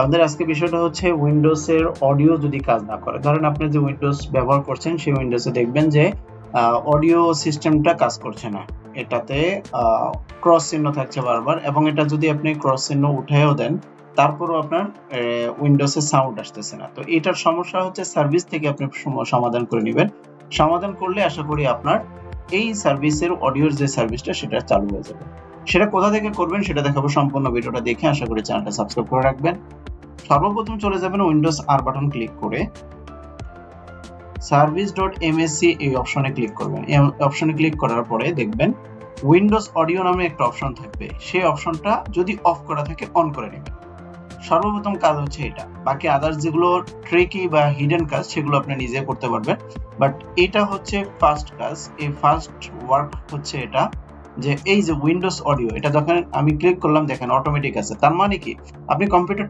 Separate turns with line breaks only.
আমাদের আজকে বিষয়টা হচ্ছে উইন্ডোজ এর অডিও যদি কাজ না করে, ধরেন আপনি যে উইন্ডোজ ব্যবহার করছেন সেই উইন্ডোজে দেখবেন যে অডিও সিস্টেমটা কাজ করছে না, এটাতে ক্রস চিহ্ন থাকছে বারবার, এবং এটা যদি আপনি ক্রস চিহ্ন উঠায়ও দেন তারপরও আপনার উইন্ডোজে সাউন্ড আসতেছে না। তো এটার সমস্যা হচ্ছে সার্ভিস থেকে আপনি সমাধান করে নেবেন। সমাধান করলে আশা করি আপনার এই সার্ভিসের অডিওর যে সার্ভিসটা সেটা চালু হয়ে যাবে। সেটা কোথা থেকে করবেন সেটা দেখাবো, সম্পূর্ণ ভিডিওটা দেখে আশা করি চ্যানেলটা সাবস্ক্রাইব করে রাখবেন। সর্বপ্রথম চলে যাবেন উইন্ডোজ আর বাটন ক্লিক করে সার্ভিস.msc এই অপশনে ক্লিক করবেন। এই অপশনে ক্লিক করার পরে দেখবেন উইন্ডোজ অডিও নামে একটা অপশন থাকবে, সেই অপশনটা যদি অফ করা থাকে অন করে নেবেন। সর্বপ্রথম কাজ হচ্ছে এটা, বাকি আদার্স যেগুলো ট্রিকি বা হিডেন কাজ সেগুলো আপনি নিজে করতে পারবেন, বাট এটা হচ্ছে ফার্স্ট কাজ। এই ফার্স্ট ওয়ার্ক হচ্ছে এটা, যে এই যে উইন্ডোজ অডিও, এটা যখন আমি ক্লিক করলাম দেখেন অটোমেটিক আছে। তার মানে কি, আপনি কম্পিউটারটা